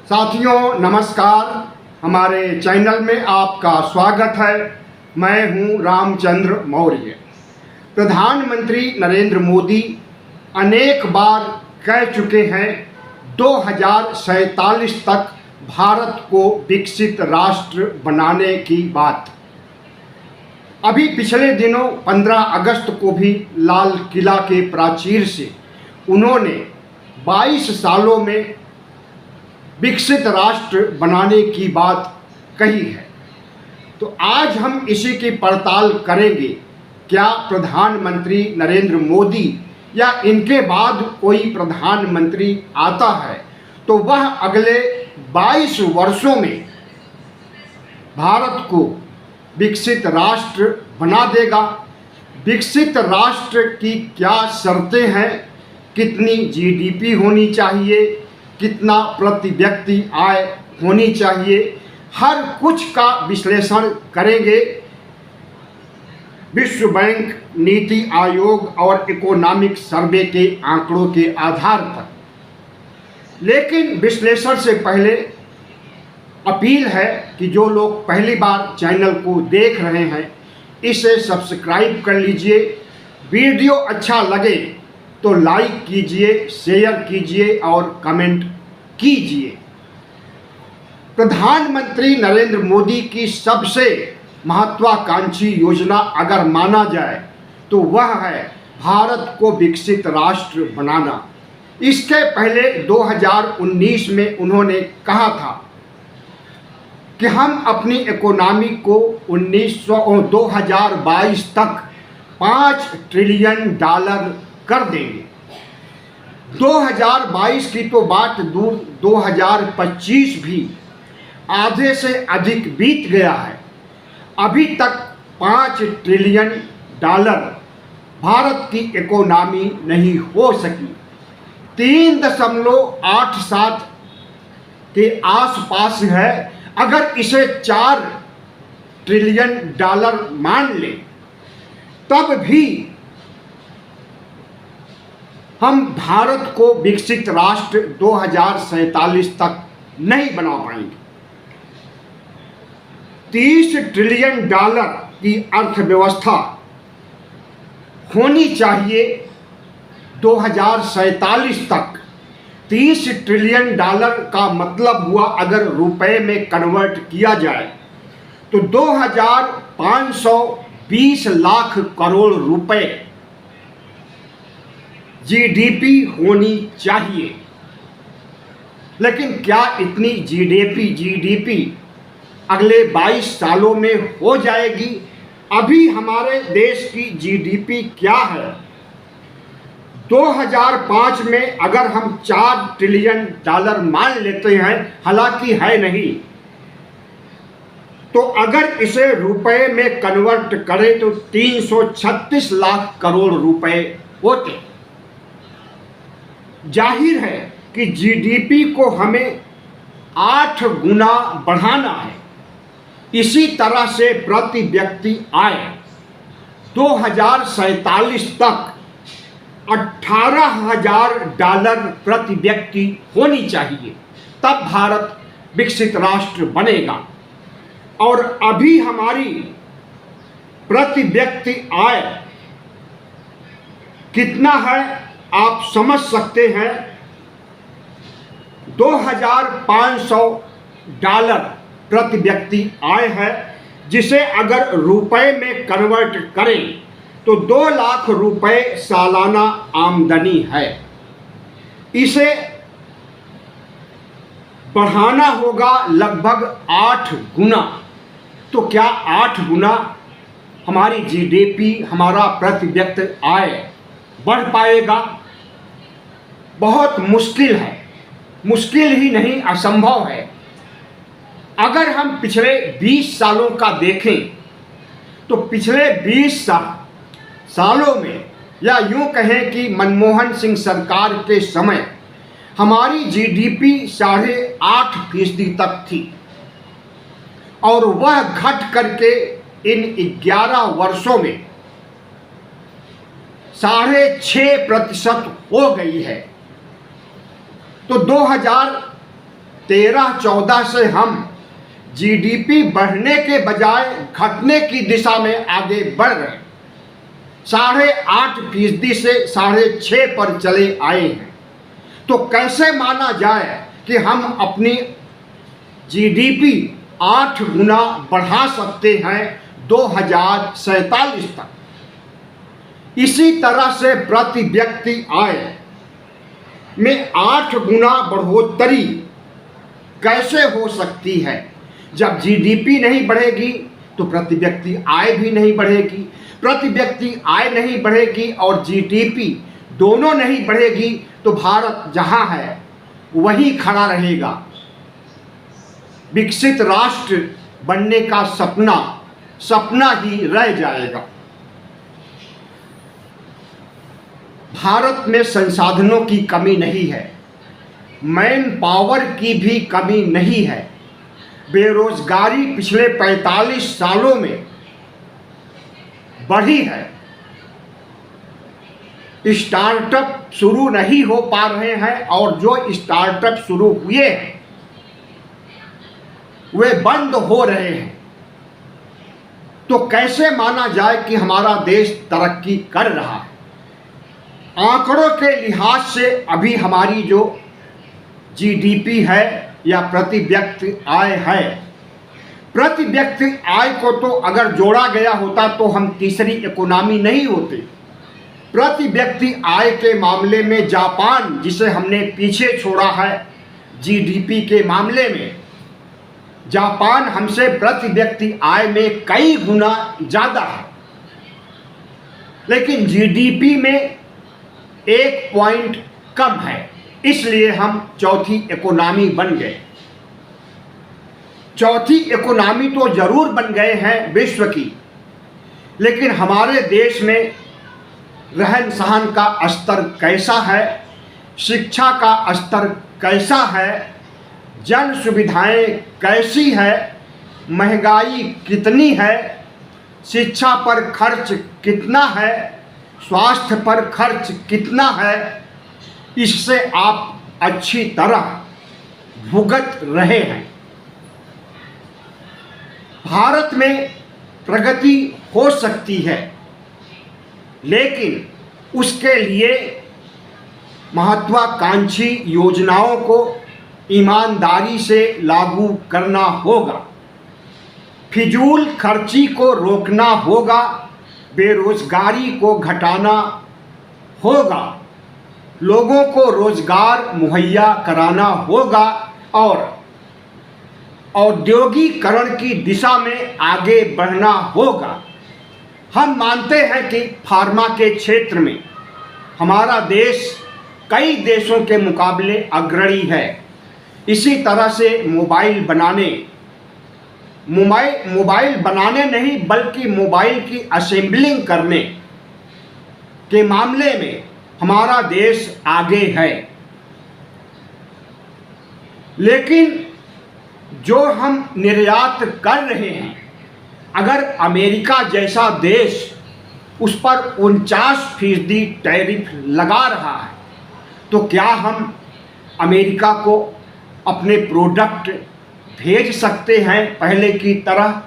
साथियों नमस्कार, हमारे चैनल में आपका स्वागत है। मैं हूं रामचंद्र मौर्य। प्रधानमंत्री नरेंद्र मोदी अनेक बार कह चुके हैं 2047 तक भारत को विकसित राष्ट्र बनाने की बात। अभी पिछले दिनों 15 अगस्त को भी लाल किला के प्राचीर से उन्होंने 22 सालों में विकसित राष्ट्र बनाने की बात कही है। तो आज हम इसी की पड़ताल करेंगे। क्या प्रधानमंत्री नरेंद्र मोदी या इनके बाद कोई प्रधानमंत्री आता है तो वह अगले 22 वर्षों में भारत को विकसित राष्ट्र बना देगा? विकसित राष्ट्र की क्या शर्तें हैं? कितनी जीडीपी होनी चाहिए? कितना प्रति व्यक्ति आय होनी चाहिए? हर कुछ का विश्लेषण करेंगे विश्व बैंक, नीति आयोग और इकोनॉमिक सर्वे के आंकड़ों के आधार पर। लेकिन विश्लेषण से पहले अपील है कि जो लोग पहली बार चैनल को देख रहे हैं इसे सब्सक्राइब कर लीजिए। वीडियो अच्छा लगे तो लाइक कीजिए, शेयर कीजिए और कमेंट कीजिए। प्रधानमंत्री नरेंद्र मोदी की सबसे महत्वाकांक्षी योजना अगर माना जाए तो वह है भारत को विकसित राष्ट्र बनाना। इसके पहले 2019 में उन्होंने कहा था कि हम अपनी इकोनॉमी को 2022 तक $5 ट्रिलियन कर देंगे। 2022 की तो बात दूर, 2025 भी आधे से अधिक बीत गया है। अभी तक $5 ट्रिलियन भारत की इकोनॉमी नहीं हो सकी। 3.87 के आसपास है। अगर इसे $4 ट्रिलियन मान ले तब भी हम भारत को विकसित राष्ट्र 2047 तक नहीं बना पाएंगे। $30 ट्रिलियन की अर्थव्यवस्था होनी चाहिए 2047 तक। $30 ट्रिलियन का मतलब हुआ, अगर रुपए में कन्वर्ट किया जाए तो 2520 लाख करोड़ रुपए जीडीपी होनी चाहिए। लेकिन क्या इतनी जीडीपी अगले 22 सालों में हो जाएगी? अभी हमारे देश की जीडीपी क्या है? 2005 में अगर हम $4 ट्रिलियन मान लेते हैं, हालांकि है नहीं, तो अगर इसे रुपए में कन्वर्ट करें तो 336 लाख करोड़ रुपए होते। जाहिर है कि जीडीपी को हमें 8 गुना बढ़ाना है। इसी तरह से प्रति व्यक्ति आय 2047 तक $18,000 प्रति व्यक्ति होनी चाहिए, तब भारत विकसित राष्ट्र बनेगा। और अभी हमारी प्रति व्यक्ति आय कितना है आप समझ सकते हैं। $2,500 प्रति व्यक्ति आय है, जिसे अगर रुपए में कन्वर्ट करें तो 2 लाख रुपए सालाना आमदनी है। इसे बढ़ाना होगा लगभग 8 गुना। तो क्या 8 गुना हमारी जीडीपी, हमारा प्रति व्यक्ति आय बढ़ पाएगा? बहुत मुश्किल है। मुश्किल ही नहीं, असंभव है। अगर हम पिछले 20 सालों का देखें तो पिछले 20 सालों में, या यूं कहें कि मनमोहन सिंह सरकार के समय हमारी जीडीपी 8.5% तक थी और वह घट करके इन 11 वर्षों में 6.5% हो गई है। तो 13-14 से हम जीडीपी बढ़ने के बजाय घटने की दिशा में आगे बढ़ रहे, 8.5% से 6.5 पर चले आए हैं। तो कैसे माना जाए कि हम अपनी जीडीपी 8 गुना बढ़ा सकते हैं 2047 तक। इसी तरह से प्रति व्यक्ति आय में 8 गुना बढ़ोतरी कैसे हो सकती है? जब जीडीपी नहीं बढ़ेगी तो प्रति व्यक्ति आय भी नहीं बढ़ेगी, प्रति व्यक्ति आय नहीं बढ़ेगी और जीडीपी दोनों नहीं बढ़ेगी तो भारत जहां है वहीं खड़ा रहेगा। विकसित राष्ट्र बनने का सपना ही रह जाएगा। भारत में संसाधनों की कमी नहीं है, मैन पावर की भी कमी नहीं है। बेरोजगारी पिछले 45 सालों में बढ़ी है। स्टार्टअप शुरू नहीं हो पा रहे हैं और जो स्टार्टअप शुरू हुए हैं वे बंद हो रहे हैं। तो कैसे माना जाए कि हमारा देश तरक्की कर रहा है? आंकड़ों के लिहाज से अभी हमारी जो जीडीपी है या प्रति व्यक्ति आय है, प्रति व्यक्ति आय को तो अगर जोड़ा गया होता तो हम तीसरी इकोनॉमी नहीं होते। प्रति व्यक्ति आय के मामले में जापान, जिसे हमने पीछे छोड़ा है जीडीपी के मामले में, जापान हमसे प्रति व्यक्ति आय में कई गुना ज़्यादा है, लेकिन जीडीपी में 1 पॉइंट कम है, इसलिए हम चौथी इकोनॉमी बन गए। चौथी इकोनॉमी तो जरूर बन गए हैं विश्व की, लेकिन हमारे देश में रहन सहन का स्तर कैसा है, शिक्षा का स्तर कैसा है, जन सुविधाएं कैसी है, महंगाई कितनी है, शिक्षा पर खर्च कितना है, स्वास्थ्य पर खर्च कितना है, इससे आप अच्छी तरह भुगत रहे हैं। भारत में प्रगति हो सकती है, लेकिन उसके लिए महत्वाकांक्षी योजनाओं को ईमानदारी से लागू करना होगा, फिजूल खर्ची को रोकना होगा, बेरोजगारी को घटाना होगा, लोगों को रोजगार मुहैया कराना होगा और औद्योगिकरण की दिशा में आगे बढ़ना होगा। हम मानते हैं कि फार्मा के क्षेत्र में हमारा देश कई देशों के मुकाबले अग्रणी है। इसी तरह से मोबाइल बनाने नहीं बल्कि मोबाइल की असेंबलिंग करने के मामले में हमारा देश आगे है। लेकिन जो हम निर्यात कर रहे हैं, अगर अमेरिका जैसा देश उस पर 49% टैरिफ लगा रहा है, तो क्या हम अमेरिका को अपने प्रोडक्ट भेज सकते हैं पहले की तरह?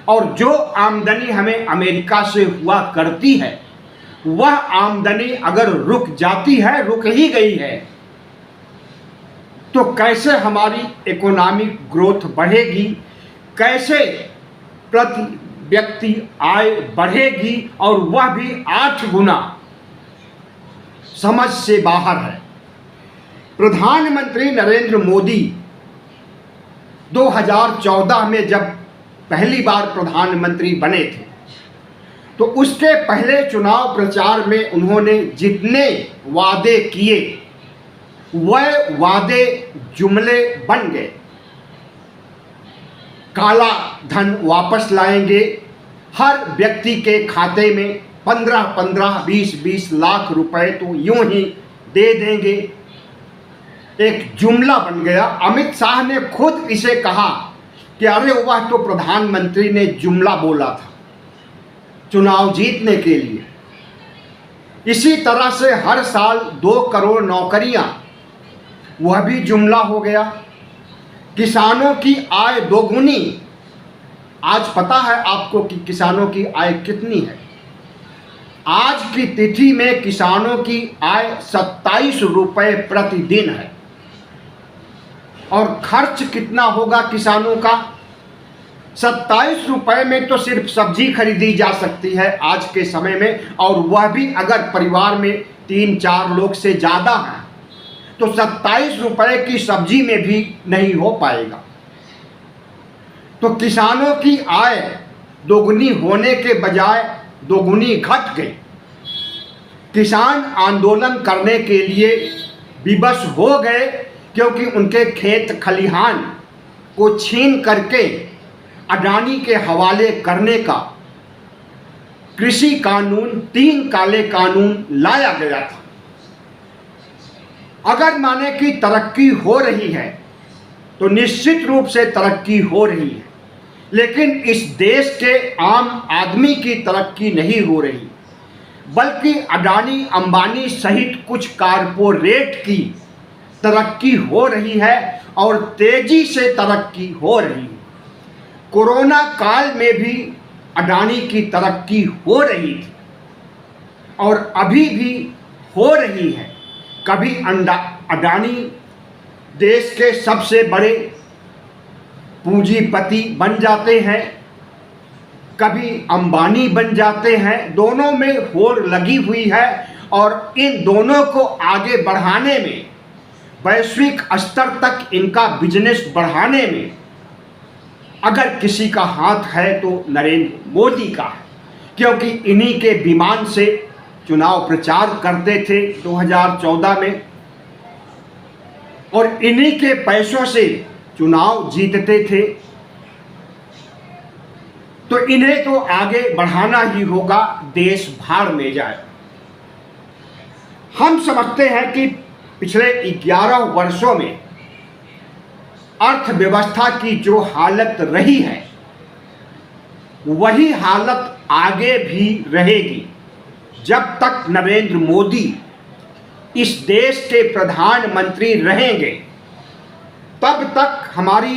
और जो आमदनी हमें अमेरिका से हुआ करती है, वह आमदनी अगर रुक जाती है, रुक ही गई है, तो कैसे हमारी इकोनॉमिक ग्रोथ बढ़ेगी, कैसे प्रति व्यक्ति आय बढ़ेगी, और वह भी 8 गुना, समझ से बाहर है। प्रधानमंत्री नरेंद्र मोदी 2014 में जब पहली बार प्रधानमंत्री बने थे, तो उसके पहले चुनाव प्रचार में उन्होंने जितने वादे किए वह वादे जुमले बन गए। काला धन वापस लाएंगे, हर व्यक्ति के खाते में 15-15, 20-20 लाख रुपए तो यूं ही दे देंगे, एक जुमला बन गया। अमित शाह ने खुद इसे कहा कि अरे वह तो प्रधानमंत्री ने जुमला बोला था चुनाव जीतने के लिए। इसी तरह से हर साल 2 करोड़ नौकरियां, वह भी जुमला हो गया। किसानों की आय दोगुनी। आज पता है आपको कि किसानों की आय कितनी है? आज की तिथि में किसानों की आय 27 रुपये प्रतिदिन है। और खर्च कितना होगा किसानों का? 27 रुपये में तो सिर्फ सब्जी खरीदी जा सकती है आज के समय में, और वह भी अगर परिवार में 3-4 लोग से ज़्यादा हैं तो 27 रुपये की सब्जी में भी नहीं हो पाएगा। तो किसानों की आय दोगुनी होने के बजाय दोगुनी घट गई। किसान आंदोलन करने के लिए विवश हो गए क्योंकि उनके खेत खलिहान को छीन करके अडानी के हवाले करने का कृषि कानून 3 काले कानून लाया गया था। अगर माने कि तरक्की हो रही है तो निश्चित रूप से तरक्की हो रही है, लेकिन इस देश के आम आदमी की तरक्की नहीं हो रही, बल्कि अडानी अंबानी सहित कुछ कारपोरेट की तरक्की हो रही है और तेजी से तरक्की हो रही है। कोरोना काल में भी अडानी की तरक्की हो रही थी और अभी भी हो रही है। कभी अडानी देश के सबसे बड़े पूंजीपति बन जाते हैं, कभी अंबानी बन जाते हैं। दोनों में होड़ लगी हुई है और इन दोनों को आगे बढ़ाने में, वैश्विक स्तर तक इनका बिजनेस बढ़ाने में अगर किसी का हाथ है तो नरेंद्र मोदी का है, क्योंकि इन्हीं के विमान से चुनाव प्रचार करते थे 2014 में और इन्हीं के पैसों से चुनाव जीतते थे। तो इन्हें तो आगे बढ़ाना ही होगा, देश भाड़ में जाए। हम समझते हैं कि पिछले 11 वर्षों में अर्थव्यवस्था की जो हालत रही है वही हालत आगे भी रहेगी। जब तक नरेंद्र मोदी इस देश के प्रधानमंत्री रहेंगे तब तक हमारी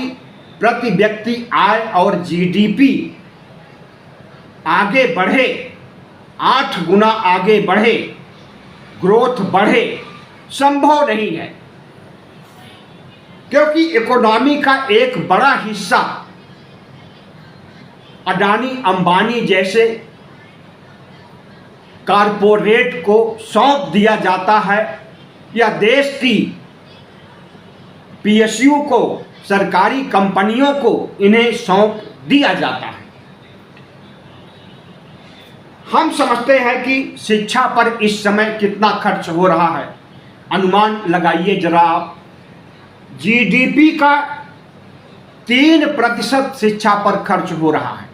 प्रति व्यक्ति आय और जीडीपी आगे बढ़े, 8 गुना आगे बढ़े, ग्रोथ बढ़े, संभव नहीं है, क्योंकि इकोनॉमी का एक बड़ा हिस्सा अडानी अंबानी जैसे कारपोरेट को सौंप दिया जाता है या देश की पीएसयू को, सरकारी कंपनियों को इन्हें सौंप दिया जाता है। हम समझते हैं कि शिक्षा पर इस समय कितना खर्च हो रहा है, अनुमान लगाइए जरा आप। जीडीपी का 3% शिक्षा पर खर्च हो रहा है।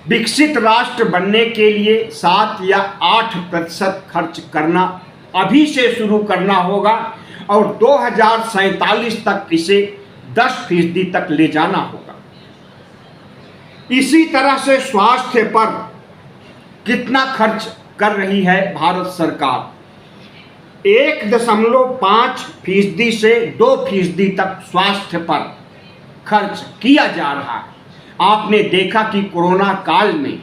विकसित राष्ट्र बनने के लिए 7 या 8% खर्च करना अभी से शुरू करना होगा और 2047 तक इसे 10% तक ले जाना होगा। इसी तरह से स्वास्थ्य पर कितना खर्च कर रही है भारत सरकार? 1.5% से 2% तक स्वास्थ्य पर खर्च किया जा रहा है। आपने देखा कि कोरोना काल में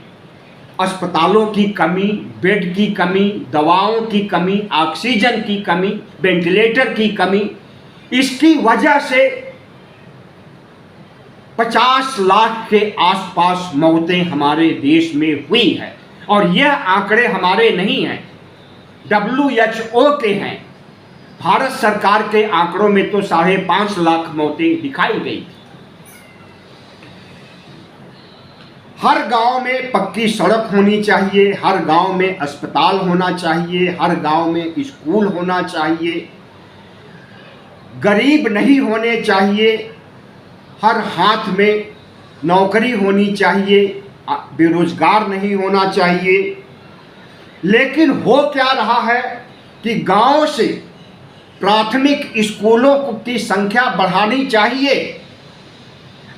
अस्पतालों की कमी, बेड की कमी, दवाओं की कमी, ऑक्सीजन की कमी, वेंटिलेटर की कमी, इसकी वजह से 50 लाख के आसपास मौतें हमारे देश में हुई है। और यह आंकड़े हमारे नहीं हैं, WHO के हैं। भारत सरकार के आंकड़ों में तो 5.5 लाख मौतें दिखाई गई। हर गांव में पक्की सड़क होनी चाहिए, हर गांव में अस्पताल होना चाहिए, हर गांव में स्कूल होना चाहिए, गरीब नहीं होने चाहिए, हर हाथ में नौकरी होनी चाहिए, बेरोजगार नहीं होना चाहिए। लेकिन हो क्या रहा है कि गांव से प्राथमिक स्कूलों की संख्या बढ़ानी चाहिए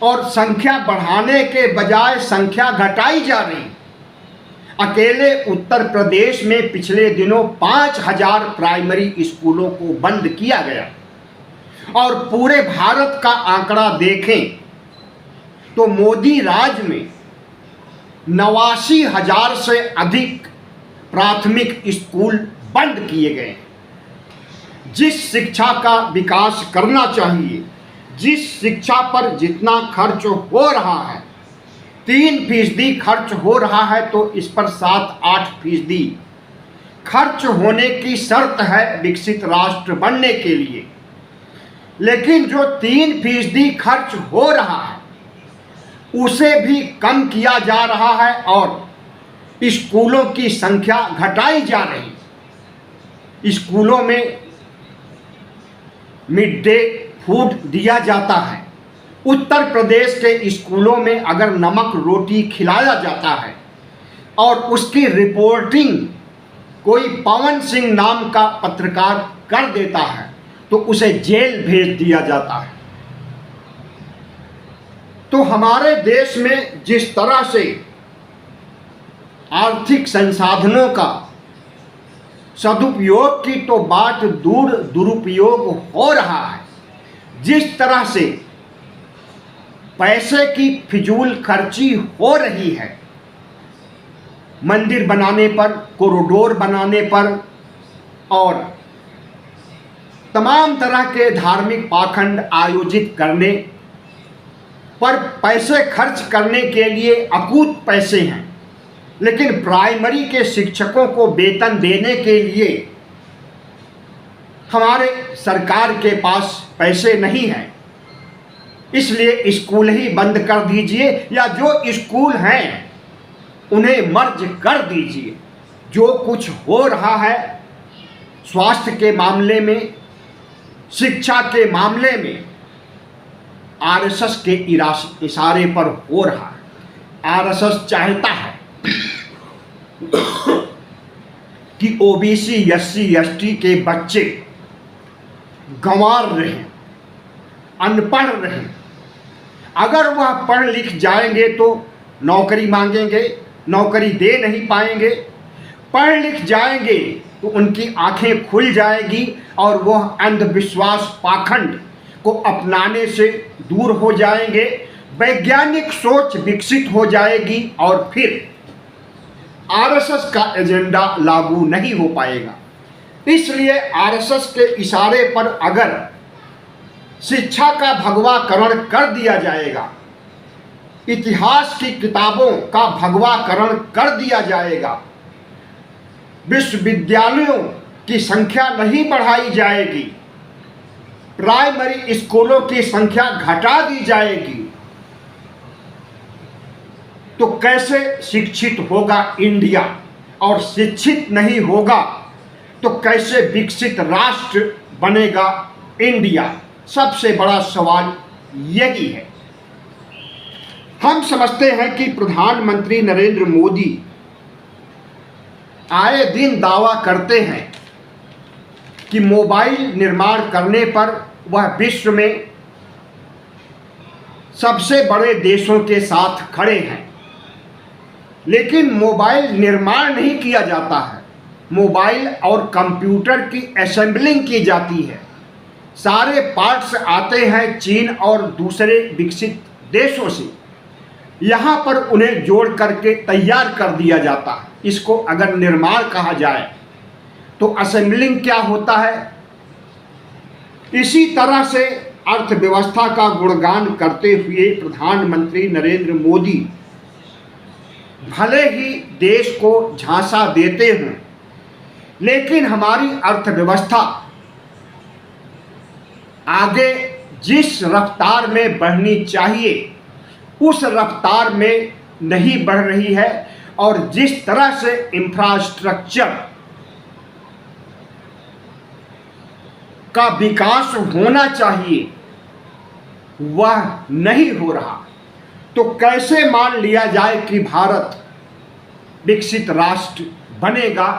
और संख्या बढ़ाने के बजाय संख्या घटाई जा रही। अकेले उत्तर प्रदेश में पिछले दिनों 5000 प्राइमरी स्कूलों को बंद किया गया। और पूरे भारत का आंकड़ा देखें तो मोदी राज में 89,000 से अधिक प्राथमिक स्कूल बंद किए गए। जिस शिक्षा का विकास करना चाहिए, जिस शिक्षा पर जितना खर्च हो रहा है, 3% खर्च हो रहा है, तो इस पर 7-8% खर्च होने की शर्त है विकसित राष्ट्र बनने के लिए। लेकिन जो 3% खर्च हो रहा है उसे भी कम किया जा रहा है और स्कूलों की संख्या घटाई जा रही। स्कूलों में मिड डे फूड दिया जाता है। उत्तर प्रदेश के स्कूलों में अगर नमक रोटी खिलाया जाता है और उसकी रिपोर्टिंग कोई पवन सिंह नाम का पत्रकार कर देता है तो उसे जेल भेज दिया जाता है। तो हमारे देश में जिस तरह से आर्थिक संसाधनों का सदुपयोग की तो बात दूर, दुरुपयोग हो रहा है। जिस तरह से पैसे की फिजूल खर्ची हो रही है, मंदिर बनाने पर, कॉरिडोर बनाने पर और तमाम तरह के धार्मिक पाखंड आयोजित करने पर पैसे खर्च करने के लिए अकूत पैसे हैं, लेकिन प्राइमरी के शिक्षकों को वेतन देने के लिए हमारे सरकार के पास पैसे नहीं हैं। इसलिए स्कूल ही बंद कर दीजिए या जो स्कूल हैं उन्हें मर्ज कर दीजिए। जो कुछ हो रहा है स्वास्थ्य के मामले में, शिक्षा के मामले में, आरएसएस के इशारे पर हो रहा है। आरएसएस चाहता है कि ओबीसी, एससी, एसटी के बच्चे गंवार रहें, अनपढ़ रहें। अगर वह पढ़ लिख जाएंगे तो नौकरी मांगेंगे, नौकरी दे नहीं पाएंगे। पढ़ लिख जाएंगे तो उनकी आंखें खुल जाएगी और वह अंधविश्वास पाखंड को अपनाने से दूर हो जाएंगे। वैज्ञानिक सोच विकसित हो जाएगी और फिर आरएसएस का एजेंडा लागू नहीं हो पाएगा। इसलिए आरएसएस के इशारे पर अगर शिक्षा का भगवाकरण कर दिया जाएगा, इतिहास की किताबों का भगवाकरण कर दिया जाएगा, विश्वविद्यालयों की संख्या नहीं बढ़ाई जाएगी, प्राइमरी स्कूलों की संख्या घटा दी जाएगी, तो कैसे शिक्षित होगा इंडिया? और शिक्षित नहीं होगा तो कैसे विकसित राष्ट्र बनेगा इंडिया? सबसे बड़ा सवाल यही है। हम समझते हैं कि प्रधानमंत्री नरेंद्र मोदी आए दिन दावा करते हैं कि मोबाइल निर्माण करने पर वह विश्व में सबसे बड़े देशों के साथ खड़े हैं, लेकिन मोबाइल निर्माण नहीं किया जाता है। मोबाइल और कंप्यूटर की असेंबलिंग की जाती है। सारे पार्ट्स आते हैं चीन और दूसरे विकसित देशों से। यहाँ पर उन्हें जोड़ करके तैयार कर दिया जाता है। इसको अगर निर्माण कहा जाए तो असेंबलिंग क्या होता है? इसी तरह से अर्थव्यवस्था का गुणगान करते हुए प्रधानमंत्री नरेंद्र मोदी भले ही देश को झांसा देते हों, लेकिन हमारी अर्थव्यवस्था आगे जिस रफ्तार में बढ़नी चाहिए उस रफ्तार में नहीं बढ़ रही है और जिस तरह से इंफ्रास्ट्रक्चर का विकास होना चाहिए वह नहीं हो रहा। तो कैसे मान लिया जाए कि भारत विकसित राष्ट्र बनेगा?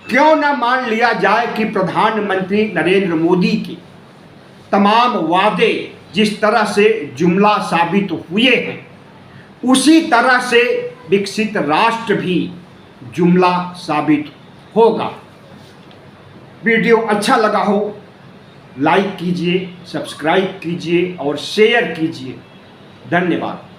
क्यों न मान लिया जाए कि प्रधानमंत्री नरेंद्र मोदी के तमाम वादे जिस तरह से जुमला साबित हुए हैं उसी तरह से विकसित राष्ट्र भी जुमला साबित होगा। वीडियो अच्छा लगा हो लाइक कीजिए, सब्सक्राइब कीजिए और शेयर कीजिए। धन्यवाद।